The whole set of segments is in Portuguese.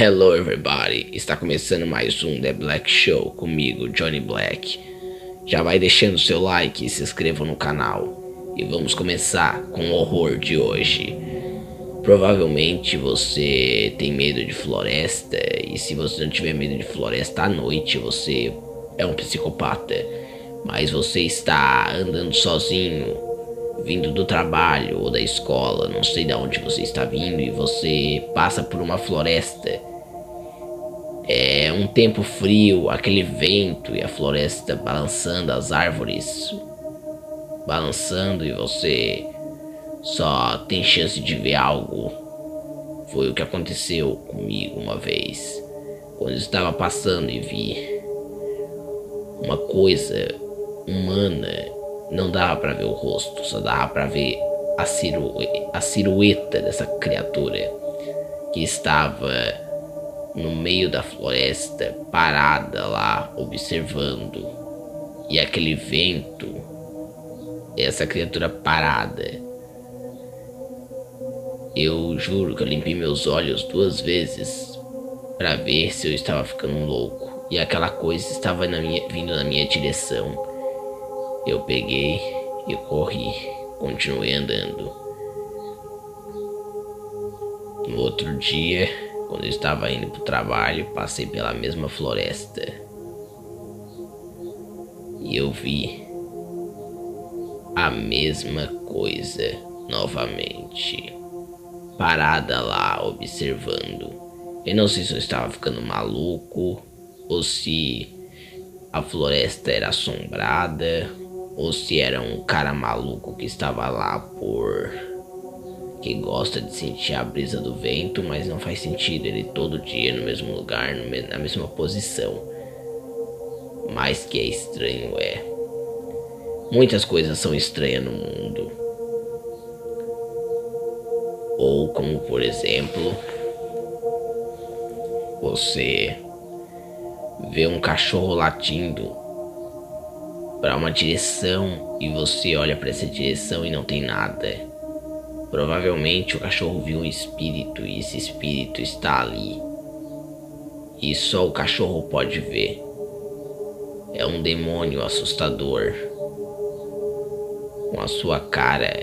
Hello everybody, está começando mais um The Black Show comigo, Johnny Black. Já vai deixando seu like e se inscreva no canal. E vamos começar com o horror de hoje. Provavelmente você tem medo de floresta, e se você não tiver medo de floresta à noite, você é um psicopata. Mas você está andando sozinho, vindo do trabalho ou da escola, não sei de onde você está vindo, e você passa por uma floresta. É um tempo frio, aquele vento e a floresta balançando, as árvores balançando, e você só tem chance de ver algo. Foi o que aconteceu comigo uma vez, quando eu estava passando e vi uma coisa humana. Não dava pra ver o rosto, só dava pra ver a silhueta dessa criatura que estava no meio da floresta, parada lá, observando. E aquele vento, essa criatura parada. Eu juro que eu limpei meus olhos 2 vezes pra ver se eu estava ficando louco. E aquela coisa estava vindo na minha direção. Eu peguei e corri, continuei andando. No outro dia, quando eu estava indo para o trabalho, passei pela mesma floresta. E eu vi a mesma coisa novamente. Parada lá, observando. Eu não sei se eu estava ficando maluco, ou se a floresta era assombrada, ou se era um cara maluco que estava lá que gosta de sentir a brisa do vento, mas não faz sentido ele todo dia no mesmo lugar, na mesma posição. Mas que é estranho é. Muitas coisas são estranhas no mundo. Ou como, por exemplo, você vê um cachorro latindo para uma direção e você olha para essa direção e não tem nada. Provavelmente o cachorro viu um espírito e esse espírito está ali. E só o cachorro pode ver. É um demônio assustador, com a sua cara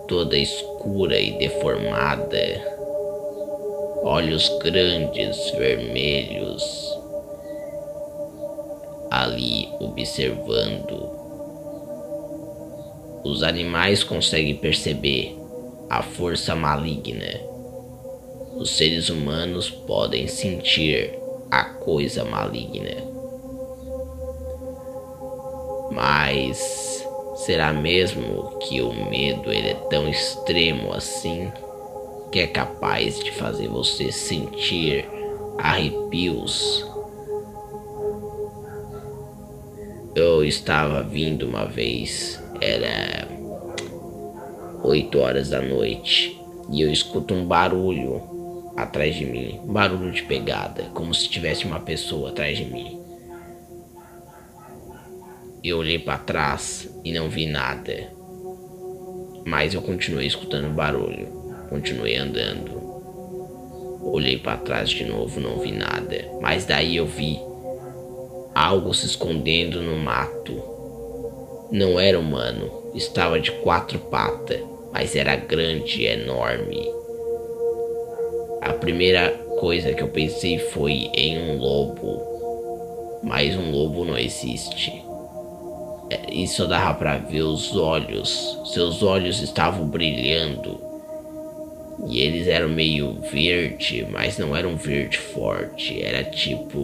toda escura e deformada, olhos grandes, vermelhos, ali observando. Os animais conseguem perceber a força maligna. Os seres humanos podem sentir a coisa maligna. Mas será mesmo que o medo ele é tão extremo assim, que é capaz de fazer você sentir arrepios? Eu estava vindo uma vez, era 8 horas da noite, e eu escuto um barulho atrás de mim, um barulho de pegada, como se tivesse uma pessoa atrás de mim. Eu olhei para trás e não vi nada, mas eu continuei escutando o barulho, continuei andando. Olhei para trás de novo, não vi nada, mas daí eu vi algo se escondendo no mato. Não era humano, estava de 4 patas, mas era grande e enorme. A primeira coisa que eu pensei foi em um lobo, mas um lobo não existe. E só dava pra ver os olhos. Seus olhos estavam brilhando, e eles eram meio verde, mas não era um verde forte, era tipo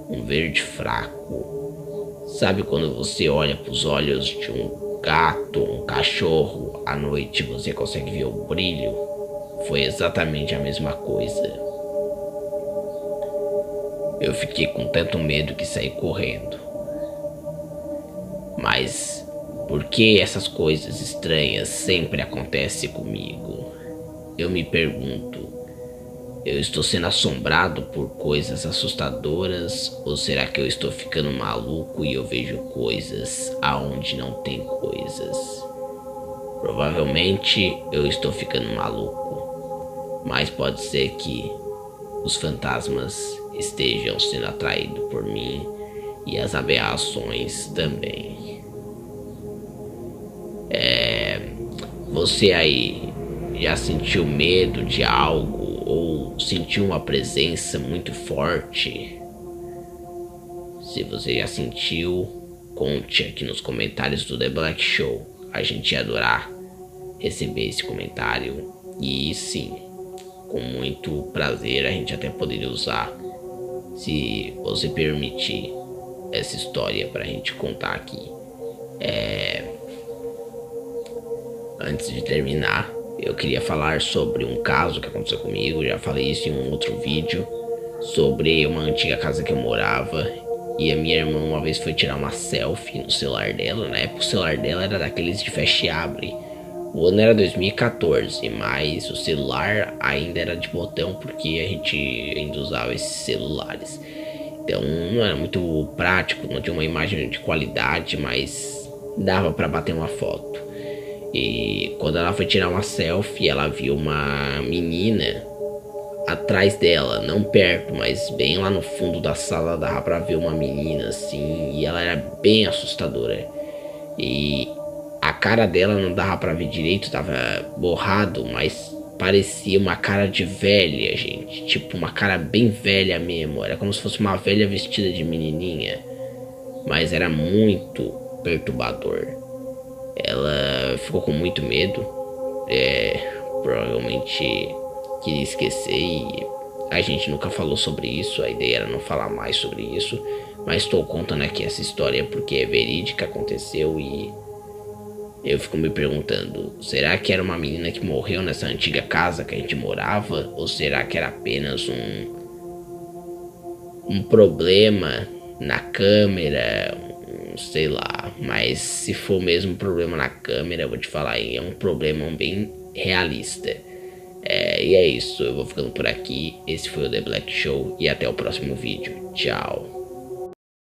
um verde fraco. Sabe quando você olha para os olhos de um gato, um cachorro, à noite você consegue ver o brilho? Foi exatamente a mesma coisa. Eu fiquei com tanto medo que saí correndo. Mas por que essas coisas estranhas sempre acontecem comigo? Eu me pergunto. Eu estou sendo assombrado por coisas assustadoras, ou será que eu estou ficando maluco e eu vejo coisas aonde não tem coisas? Provavelmente eu estou ficando maluco, mas pode ser que os fantasmas estejam sendo atraídos por mim e as aberrações também. Você aí já sentiu medo de algo ou sentiu uma presença muito forte? Se você já sentiu, conte aqui nos comentários do The Black Show. A gente ia adorar receber esse comentário. E sim, com muito prazer a gente até poderia usar, se você permitir, essa história pra gente contar aqui. Antes de terminar, eu queria falar sobre um caso que aconteceu comigo. Já falei isso em um outro vídeo, sobre uma antiga casa que eu morava. E a minha irmã uma vez foi tirar uma selfie no celular dela. Na época o celular dela era daqueles de fecha e abre. O ano era 2014, mas o celular ainda era de botão, porque a gente ainda usava esses celulares. Então não era muito prático, não tinha uma imagem de qualidade, mas dava pra bater uma foto. E quando ela foi tirar uma selfie, ela viu uma menina atrás dela, não perto, mas bem lá no fundo da sala. Dava pra ver uma menina assim, e ela era bem assustadora. E a cara dela não dava pra ver direito, tava borrado, mas parecia uma cara de velha, gente. Tipo, uma cara bem velha mesmo. Era como se fosse uma velha vestida de menininha. Mas era muito perturbador. Ela ficou com muito medo. Provavelmente queria esquecer e a gente nunca falou sobre isso. A ideia era não falar mais sobre isso. Mas estou contando aqui essa história porque é verídica, aconteceu e eu fico me perguntando, será que era uma menina que morreu nessa antiga casa que a gente morava? Ou será que era apenas um problema na câmera? Sei lá, mas se for mesmo um problema na câmera, eu vou te falar aí, é um problema bem realista. E é isso, eu vou ficando por aqui. Esse foi o The Black Show e até o próximo vídeo. Tchau.